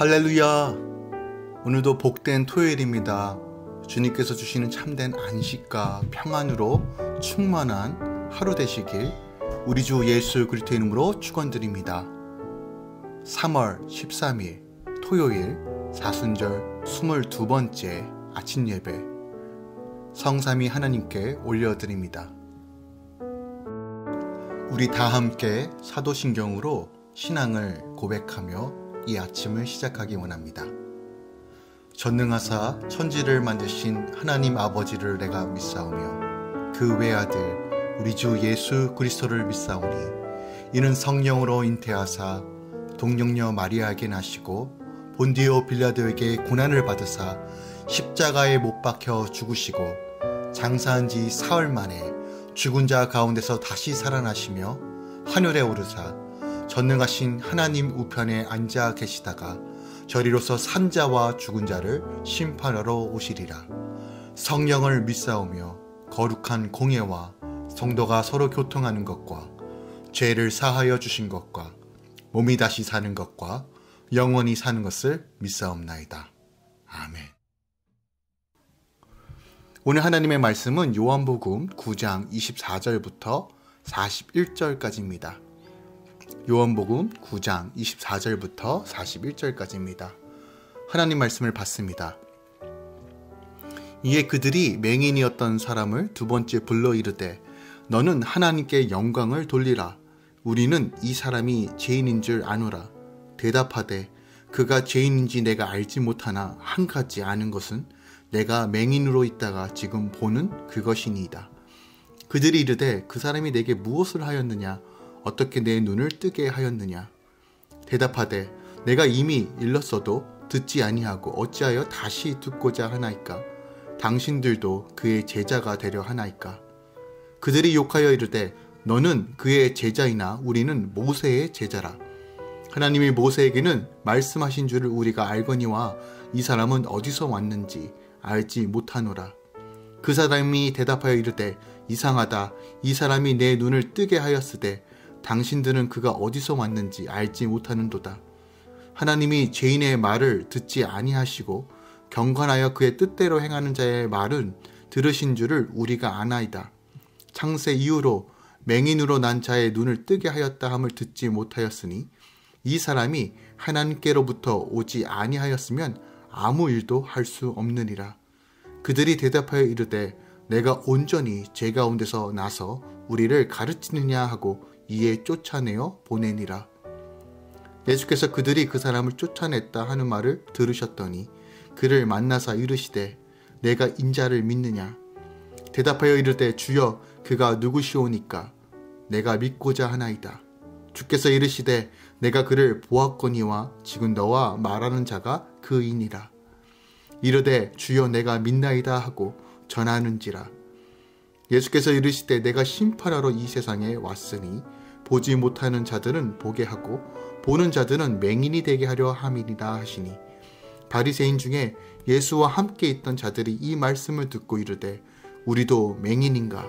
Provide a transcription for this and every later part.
할렐루야! 오늘도 복된 토요일입니다. 주님께서 주시는 참된 안식과 평안으로 충만한 하루 되시길 우리 주 예수 그리스도의 이름으로 축원드립니다. 3월 13일 토요일 사순절 22번째 아침 예배 성삼위 하나님께 올려드립니다. 우리 다 함께 사도신경으로 신앙을 고백하며 이 아침을 시작하기 원합니다. 전능하사 천지를 만드신 하나님 아버지를 내가 믿사오며 그 외아들 우리 주 예수 그리스도를 믿사오니 이는 성령으로 잉태하사 동정녀 마리아에게 나시고 본디오 빌라도에게 고난을 받으사 십자가에 못 박혀 죽으시고 장사한 지 사흘 만에 죽은 자 가운데서 다시 살아나시며 하늘에 오르사 전능하신 하나님 우편에 앉아 계시다가 저리로서 산자와 죽은 자를 심판하러 오시리라. 성령을 믿사오며 거룩한 공예와 성도가 서로 교통하는 것과 죄를 사하여 주신 것과 몸이 다시 사는 것과 영원히 사는 것을 믿사옵나이다. 아멘. 오늘 하나님의 말씀은 요한복음 9장 24절부터 41절까지입니다. 요한복음 9장 24절부터 41절까지입니다. 하나님 말씀을 받습니다. 이에 그들이 맹인이었던 사람을 두 번째 불러 이르되 너는 하나님께 영광을 돌리라. 우리는 이 사람이 죄인인 줄 아노라. 대답하되 그가 죄인인지 내가 알지 못하나 한 가지 아는 것은 내가 맹인으로 있다가 지금 보는 그것이니이다. 그들이 이르되 그 사람이 내게 무엇을 하였느냐? 어떻게 내 눈을 뜨게 하였느냐? 대답하되 내가 이미 일렀어도 듣지 아니하고 어찌하여 다시 듣고자 하나이까? 당신들도 그의 제자가 되려 하나이까? 그들이 욕하여 이르되 너는 그의 제자이나 우리는 모세의 제자라. 하나님이 모세에게는 말씀하신 줄을 우리가 알거니와 이 사람은 어디서 왔는지 알지 못하노라. 그 사람이 대답하여 이르되 이상하다. 이 사람이 내 눈을 뜨게 하였으되 당신들은 그가 어디서 왔는지 알지 못하는도다. 하나님이 죄인의 말을 듣지 아니하시고 경건하여 그의 뜻대로 행하는 자의 말은 들으신 줄을 우리가 아나이다. 창세 이후로 맹인으로 난 자의 눈을 뜨게 하였다 함을 듣지 못하였으니 이 사람이 하나님께로부터 오지 아니하였으면 아무 일도 할 수 없느니라. 그들이 대답하여 이르되 내가 온전히 죄 가운데서 나서 우리를 가르치느냐 하고 이에 쫓아내어 보내니라. 예수께서 그들이 그 사람을 쫓아냈다 하는 말을 들으셨더니 그를 만나사 이르시되 내가 인자를 믿느냐? 대답하여 이르되 주여 그가 누구시오니까? 내가 믿고자 하나이다. 주께서 이르시되 내가 그를 보았거니와 지금 너와 말하는 자가 그이니라. 이르되 주여 내가 믿나이다 하고 전하는지라. 예수께서 이르시되 내가 심판하러 이 세상에 왔으니 보지 못하는 자들은 보게 하고 보는 자들은 맹인이 되게 하려 함이니라 하시니 바리새인 중에 예수와 함께 있던 자들이 이 말씀을 듣고 이르되 우리도 맹인인가?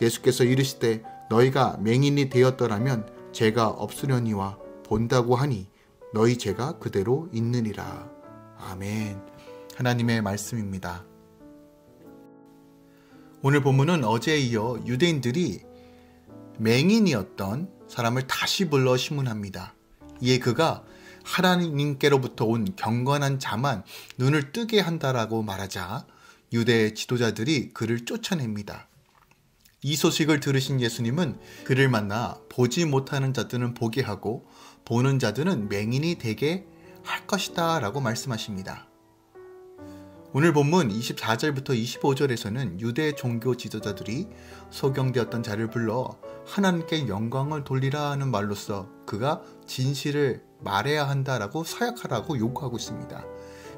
예수께서 이르시되 너희가 맹인이 되었더라면 죄가 없으려니와 본다고 하니 너희 죄가 그대로 있느니라. 아멘. 하나님의 말씀입니다. 오늘 본문은 어제에 이어 유대인들이 맹인이었던 사람을 다시 불러 신문합니다. 이에 그가 하나님께로부터 온 경건한 자만 눈을 뜨게 한다라고 말하자 유대 지도자들이 그를 쫓아냅니다. 이 소식을 들으신 예수님은 그를 만나 보지 못하는 자들은 보게 하고 보는 자들은 맹인이 되게 할 것이다 라고 말씀하십니다. 오늘 본문 24절부터 25절에서는 유대 종교 지도자들이 소경되었던 자를 불러 하나님께 영광을 돌리라 하는 말로써 그가 진실을 말해야 한다라고 서약하라고 요구하고 있습니다.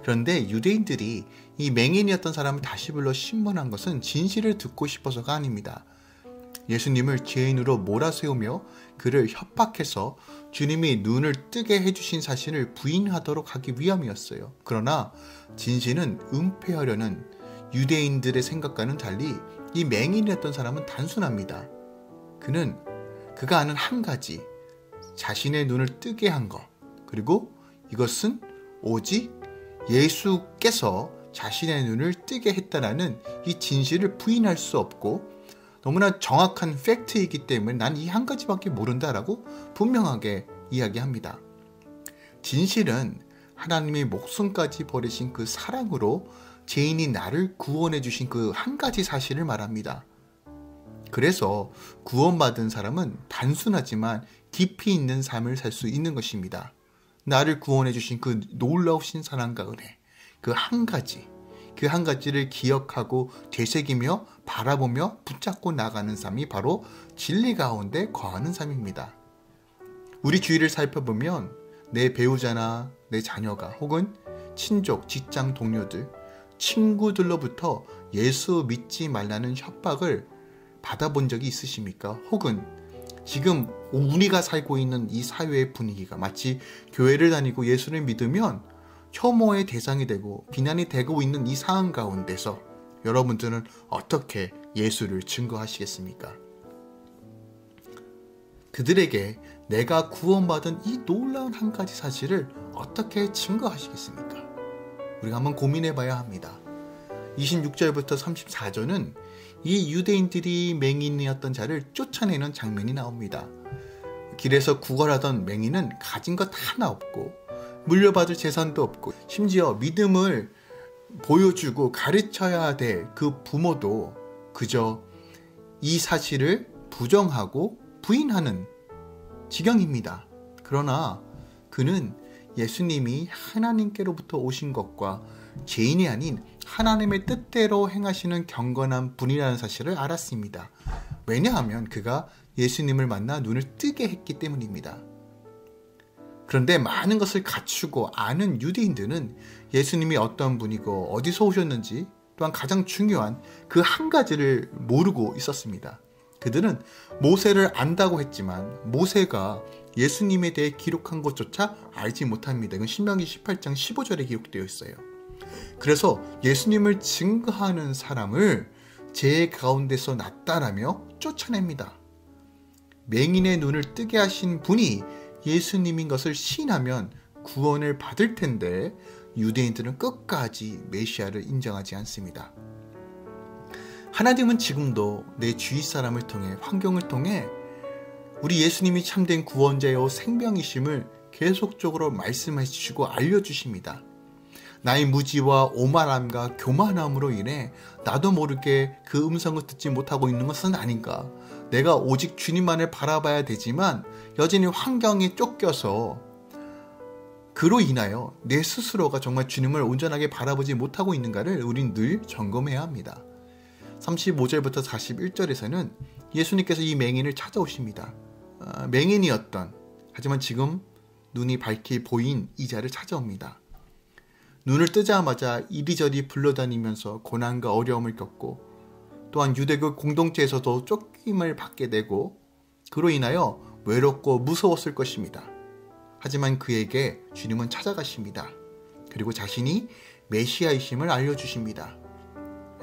그런데 유대인들이 이 맹인이었던 사람을 다시 불러 신문한 것은 진실을 듣고 싶어서가 아닙니다. 예수님을 죄인으로 몰아세우며 그를 협박해서 주님이 눈을 뜨게 해주신 사실을 부인하도록 하기 위함이었어요. 그러나 진실은 은폐하려는 유대인들의 생각과는 달리 이 맹인이었던 사람은 단순합니다. 그가 아는 한 가지, 자신의 눈을 뜨게 한 것, 그리고 이것은 오직 예수께서 자신의 눈을 뜨게 했다라는 이 진실을 부인할 수 없고 너무나 정확한 팩트이기 때문에 난 이 한 가지밖에 모른다라고 분명하게 이야기합니다. 진실은 하나님의 목숨까지 버리신 그 사랑으로 죄인인 나를 구원해 주신 그 한 가지 사실을 말합니다. 그래서 구원받은 사람은 단순하지만 깊이 있는 삶을 살 수 있는 것입니다. 나를 구원해 주신 그 놀라우신 사랑과 은혜, 그 한 가지를 기억하고 되새기며 바라보며 붙잡고 나가는 삶이 바로 진리 가운데 거하는 삶입니다. 우리 주위를 살펴보면 내 배우자나 내 자녀가 혹은 친족, 직장 동료들, 친구들로부터 예수 믿지 말라는 협박을 받아본 적이 있으십니까? 혹은 지금 우리가 살고 있는 이 사회의 분위기가 마치 교회를 다니고 예수를 믿으면 혐오의 대상이 되고 비난이 되고 있는 이 상황 가운데서 여러분들은 어떻게 예수를 증거하시겠습니까? 그들에게 내가 구원받은 이 놀라운 한 가지 사실을 어떻게 증거하시겠습니까? 우리가 한번 고민해 봐야 합니다. 26절부터 34절은 이 유대인들이 맹인이었던 자를 쫓아내는 장면이 나옵니다. 길에서 구걸하던 맹인은 가진 것 하나 없고 물려받을 재산도 없고 심지어 믿음을 보여주고 가르쳐야 될 그 부모도 그저 이 사실을 부정하고 부인하는 지경입니다. 그러나 그는 예수님이 하나님께로부터 오신 것과 죄인이 아닌 하나님의 뜻대로 행하시는 경건한 분이라는 사실을 알았습니다. 왜냐하면 그가 예수님을 만나 눈을 뜨게 했기 때문입니다. 그런데 많은 것을 갖추고 아는 유대인들은 예수님이 어떤 분이고 어디서 오셨는지 또한 가장 중요한 그 한 가지를 모르고 있었습니다. 그들은 모세를 안다고 했지만 모세가 예수님에 대해 기록한 것조차 알지 못합니다. 이건 신명기 18장 15절에 기록되어 있어요. 그래서 예수님을 증거하는 사람을 제 가운데서 났다라며 쫓아냅니다. 맹인의 눈을 뜨게 하신 분이 예수님인 것을 시인하면 구원을 받을 텐데 유대인들은 끝까지 메시아를 인정하지 않습니다. 하나님은 지금도 내 주위 사람을 통해 환경을 통해 우리 예수님이 참된 구원자요 생명이심을 계속적으로 말씀해 주시고 알려주십니다. 나의 무지와 오만함과 교만함으로 인해 나도 모르게 그 음성을 듣지 못하고 있는 것은 아닌가. 내가 오직 주님만을 바라봐야 되지만 여전히 환경에 쫓겨서 그로 인하여 내 스스로가 정말 주님을 온전하게 바라보지 못하고 있는가를 우린 늘 점검해야 합니다. 35절부터 41절에서는 예수님께서 이 맹인을 찾아오십니다. 맹인이었던 하지만 지금 눈이 밝게 보인 이자를 찾아옵니다. 눈을 뜨자마자 이리저리 불러다니면서 고난과 어려움을 겪고 또한 유대교 공동체에서도 쫓김을 받게 되고 그로 인하여 외롭고 무서웠을 것입니다. 하지만 그에게 주님은 찾아가십니다. 그리고 자신이 메시아이심을 알려주십니다.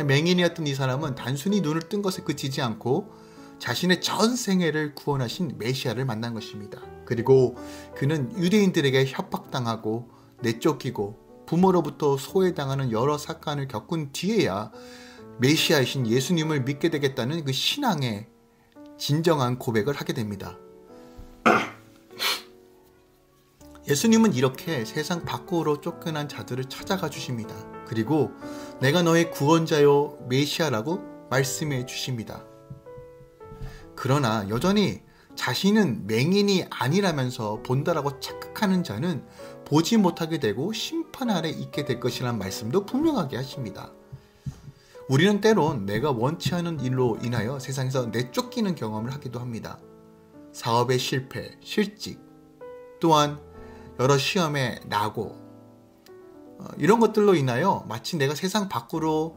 맹인이었던 이 사람은 단순히 눈을 뜬 것에 그치지 않고 자신의 전 생애를 구원하신 메시아를 만난 것입니다. 그리고 그는 유대인들에게 협박당하고 내쫓기고 부모로부터 소외당하는 여러 사건을 겪은 뒤에야 메시아이신 예수님을 믿게 되겠다는 그 신앙의 진정한 고백을 하게 됩니다. 예수님은 이렇게 세상 밖으로 쫓겨난 자들을 찾아가 주십니다. 그리고 내가 너의 구원자요 메시아라고 말씀해 주십니다. 그러나 여전히 자신은 맹인이 아니라면서 본다라고 착각하는 자는 보지 못하게 되고 심판 아래 있게 될 것이라는 말씀도 분명하게 하십니다. 우리는 때론 내가 원치 않은 일로 인하여 세상에서 내쫓기는 경험을 하기도 합니다. 사업의 실패, 실직, 또한 여러 시험에 낙오, 이런 것들로 인하여 마치 내가 세상 밖으로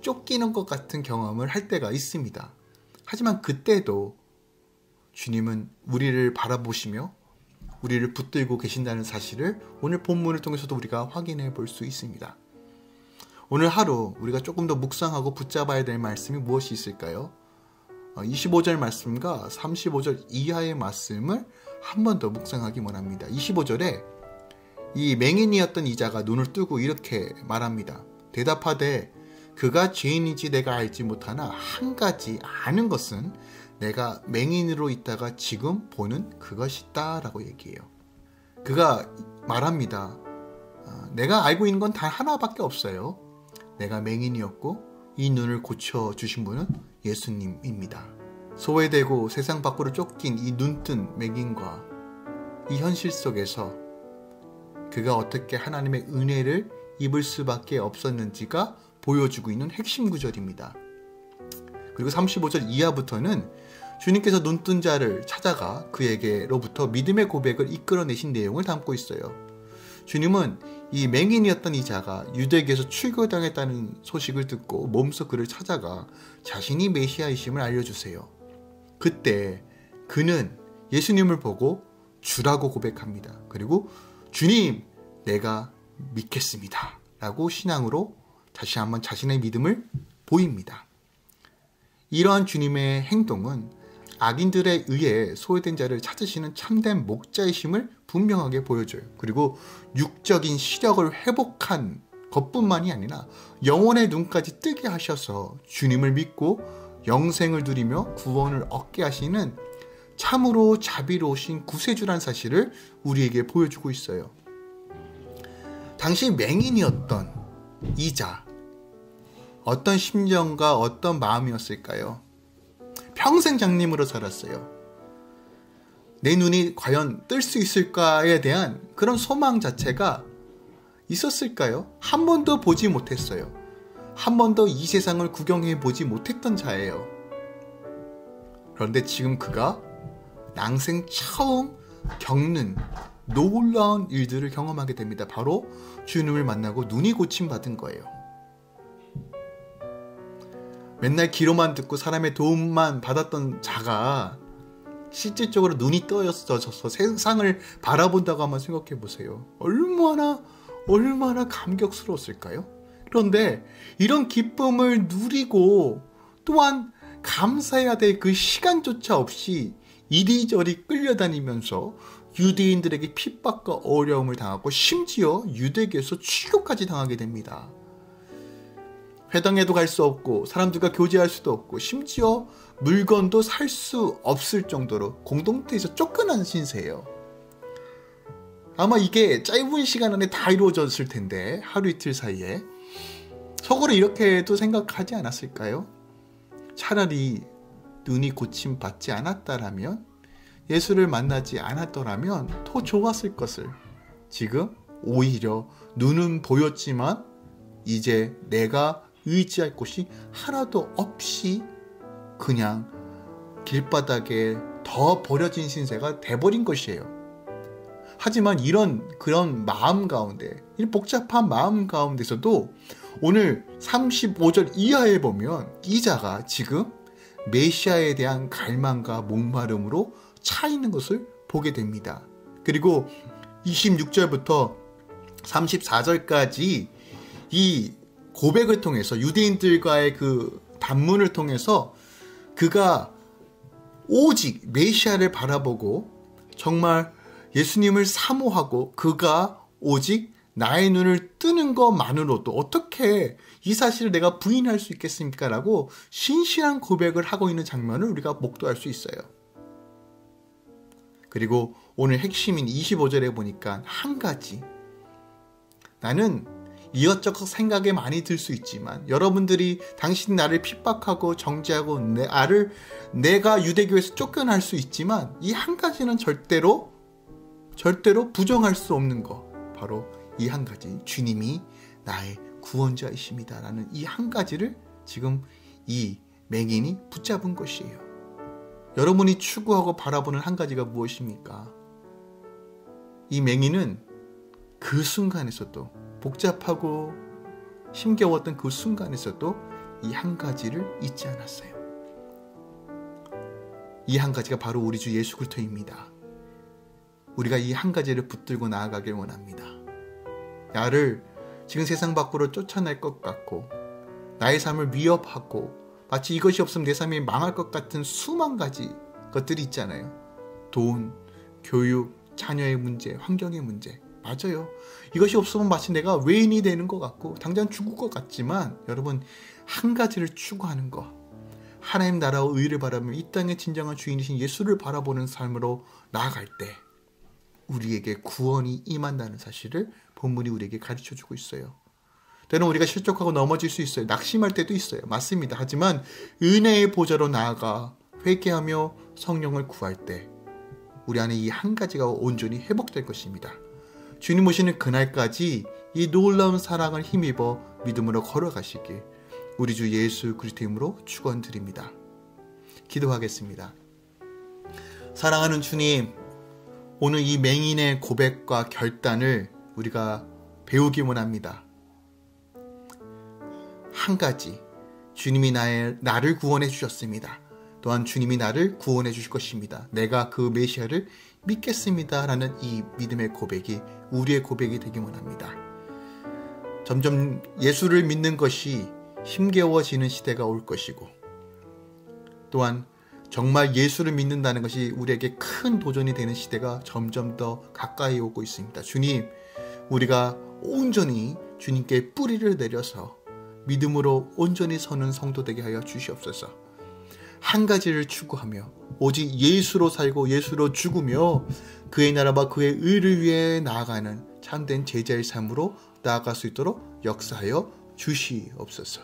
쫓기는 것 같은 경험을 할 때가 있습니다. 하지만 그때도 주님은 우리를 바라보시며 우리를 붙들고 계신다는 사실을 오늘 본문을 통해서도 우리가 확인해 볼 수 있습니다. 오늘 하루 우리가 조금 더 묵상하고 붙잡아야 될 말씀이 무엇이 있을까요? 25절 말씀과 35절 이하의 말씀을 한 번 더 묵상하기 원합니다. 25절에 이 맹인이었던 이자가 눈을 뜨고 이렇게 말합니다. 대답하되 그가 죄인인지 내가 알지 못하나 한 가지 아는 것은 내가 맹인으로 있다가 지금 보는 그것이다 라고 얘기해요. 그가 말합니다. 내가 알고 있는 건 단 하나밖에 없어요. 내가 맹인이었고 이 눈을 고쳐주신 분은 예수님입니다. 소외되고 세상 밖으로 쫓긴 이 눈뜬 맹인과 이 현실 속에서 그가 어떻게 하나님의 은혜를 입을 수밖에 없었는지가 보여주고 있는 핵심 구절입니다. 그리고 35절 이하부터는 주님께서 눈뜬 자를 찾아가 그에게로부터 믿음의 고백을 이끌어내신 내용을 담고 있어요. 주님은 이 맹인이었던 이 자가 유대교에서 출교당했다는 소식을 듣고 몸소 그를 찾아가 자신이 메시아이심을 알려주세요. 그때 그는 예수님을 보고 주라고 고백합니다. 그리고 주님, 내가 믿겠습니다 라고 신앙으로 다시 한번 자신의 믿음을 보입니다. 이러한 주님의 행동은 악인들에 의해 소외된 자를 찾으시는 참된 목자이심을 분명하게 보여줘요. 그리고 육적인 시력을 회복한 것뿐만이 아니라 영혼의 눈까지 뜨게 하셔서 주님을 믿고 영생을 누리며 구원을 얻게 하시는 참으로 자비로우신 구세주란 사실을 우리에게 보여주고 있어요. 당시 맹인이었던 이자, 어떤 심정과 어떤 마음이었을까요? 평생 장님으로 살았어요. 내 눈이 과연 뜰 수 있을까에 대한 그런 소망 자체가 있었을까요? 한 번도 보지 못했어요. 한 번도 이 세상을 구경해 보지 못했던 자예요. 그런데 지금 그가 난생 처음 겪는 놀라운 일들을 경험하게 됩니다. 바로 주님을 만나고 눈이 고침받은 거예요. 맨날 귀로만 듣고 사람의 도움만 받았던 자가 실질적으로 눈이 떠져서 세상을 바라본다고 한번 생각해 보세요. 얼마나 감격스러웠을까요? 그런데 이런 기쁨을 누리고 또한 감사해야 될 그 시간조차 없이 이리저리 끌려다니면서 유대인들에게 핍박과 어려움을 당하고 심지어 유대교에서 추교까지 당하게 됩니다. 회당에도 갈 수 없고 사람들과 교제할 수도 없고 심지어 물건도 살 수 없을 정도로 공동체에서 쫓겨난 신세예요. 아마 이게 짧은 시간 안에 다 이루어졌을 텐데 하루 이틀 사이에 속으로 이렇게도 생각하지 않았을까요? 차라리 눈이 고침받지 않았다라면, 예수를 만나지 않았더라면 더 좋았을 것을. 지금 오히려 눈은 보였지만 이제 내가 의지할 곳이 하나도 없이 그냥 길바닥에 더 버려진 신세가 돼버린 것이에요. 하지만 그런 마음 가운데, 이 복잡한 마음 가운데서도 오늘 35절 이하에 보면 이자가 지금 메시아에 대한 갈망과 목마름으로 차 있는 것을 보게 됩니다. 그리고 26절부터 34절까지 이 고백을 통해서, 유대인들과의 그 단문을 통해서 그가 오직 메시아를 바라보고 정말 예수님을 사모하고 그가 오직 나의 눈을 뜨는 것만으로도 어떻게 이 사실을 내가 부인할 수 있겠습니까? 라고 신실한 고백을 하고 있는 장면을 우리가 목도할 수 있어요. 그리고 오늘 핵심인 25절에 보니까 한 가지, 나는 이것저것 생각에 많이 들 수 있지만 여러분들이 당신 나를 핍박하고 정죄하고 내가 유대교에서 쫓겨날 수 있지만 이 한 가지는 절대로 부정할 수 없는 거, 바로 이 한 가지, 주님이 나의 구원자이십니다 라는 이 한 가지를 지금 이 맹인이 붙잡은 것이에요. 여러분이 추구하고 바라보는 한 가지가 무엇입니까? 이 맹인은 그 순간에서도, 복잡하고 힘겨웠던 그 순간에서도 이 한 가지를 잊지 않았어요. 이 한 가지가 바로 우리 주 예수 그리스도입니다. 우리가 이 한 가지를 붙들고 나아가길 원합니다. 나를 지금 세상 밖으로 쫓아낼 것 같고 나의 삶을 위협하고 마치 이것이 없으면 내 삶이 망할 것 같은 수만 가지 것들이 있잖아요. 돈, 교육, 자녀의 문제, 환경의 문제. 맞아요. 이것이 없으면 마치 내가 외인이 되는 것 같고 당장 죽을 것 같지만 여러분, 한 가지를 추구하는 것, 하나님 나라와 의를 바라며 이 땅의 진정한 주인이신 예수를 바라보는 삶으로 나아갈 때 우리에게 구원이 임한다는 사실을 본문이 우리에게 가르쳐주고 있어요. 때로는 우리가 실족하고 넘어질 수 있어요. 낙심할 때도 있어요. 맞습니다. 하지만 은혜의 보좌로 나아가 회개하며 성령을 구할 때 우리 안에 이 한 가지가 온전히 회복될 것입니다. 주님 오시는 그날까지 이 놀라운 사랑을 힘입어 믿음으로 걸어가시길 우리 주 예수 그리스도 이름으로 축원드립니다. 기도하겠습니다. 사랑하는 주님, 오늘 이 맹인의 고백과 결단을 우리가 배우기 원합니다. 한 가지, 주님이 나를 구원해 주셨습니다. 또한 주님이 나를 구원해 주실 것입니다. 내가 그 메시아를 믿겠습니다. 라는 이 믿음의 고백이 우리의 고백이 되기 원합니다. 점점 예수를 믿는 것이 힘겨워지는 시대가 올 것이고, 또한 정말 예수를 믿는다는 것이 우리에게 큰 도전이 되는 시대가 점점 더 가까이 오고 있습니다. 주님, 우리가 온전히 주님께 뿌리를 내려서 믿음으로 온전히 서는 성도 되게 하여 주시옵소서. 한 가지를 추구하며 오직 예수로 살고 예수로 죽으며 그의 나라와 그의 의를 위해 나아가는 참된 제자의 삶으로 나아갈 수 있도록 역사하여 주시옵소서.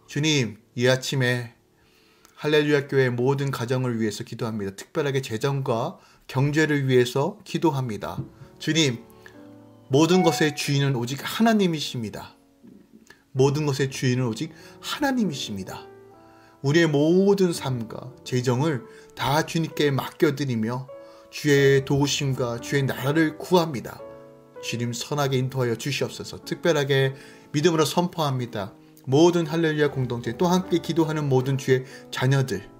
주님, 이 아침에 할렐루야 교회 모든 가정을 위해서 기도합니다. 특별하게 재정과 경제를 위해서 기도합니다. 주님, 모든 것의 주인은 오직 하나님이십니다. 모든 것의 주인은 오직 하나님이십니다. 우리의 모든 삶과 재정을 다 주님께 맡겨드리며 주의 도우심과 주의 나라를 구합니다. 주님 선하게 인도하여 주시옵소서. 특별하게 믿음으로 선포합니다. 모든 할렐루야 공동체 또 함께 기도하는 모든 주의 자녀들,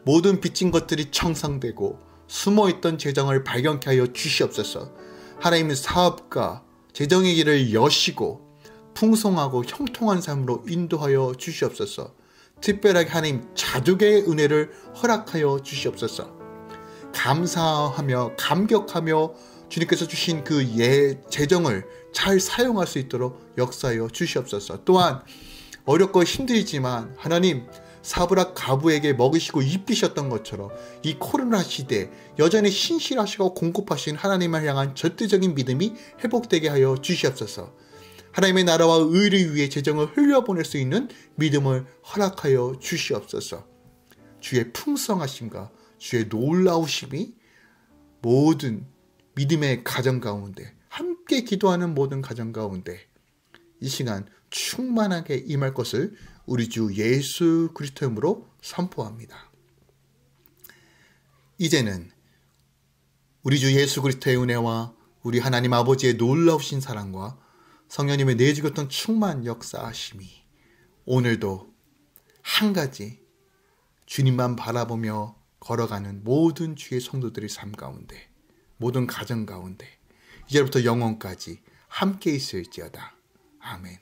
모든 빚진 것들이 청산되고 숨어있던 재정을 발견케 하여 주시옵소서. 하나님의 사업과 재정의 길을 여시고 풍성하고 형통한 삶으로 인도하여 주시옵소서. 특별하게 하나님 자족의 은혜를 허락하여 주시옵소서. 감사하며 감격하며 주님께서 주신 그 재정을 잘 사용할 수 있도록 역사하여 주시옵소서. 또한 어렵고 힘들지만 하나님 사브락 가부에게 먹이시고 입히셨던 것처럼 이 코로나 시대 여전히 신실하시고 공급하신 하나님을 향한 절대적인 믿음이 회복되게 하여 주시옵소서. 하나님의 나라와 의를 위해 재정을 흘려보낼 수 있는 믿음을 허락하여 주시옵소서. 주의 풍성하심과 주의 놀라우심이 모든 믿음의 가정 가운데, 함께 기도하는 모든 가정 가운데 이 시간 충만하게 임할 것을 우리 주 예수 그리스도 이름으로 선포합니다. 이제는 우리 주 예수 그리스도의 은혜와 우리 하나님 아버지의 놀라우신 사랑과 성령님의 내주셨던 충만 역사하심이 오늘도 한 가지 주님만 바라보며 걸어가는 모든 주의 성도들의 삶 가운데, 모든 가정 가운데 이제부터 영원까지 함께 있을지어다. 아멘.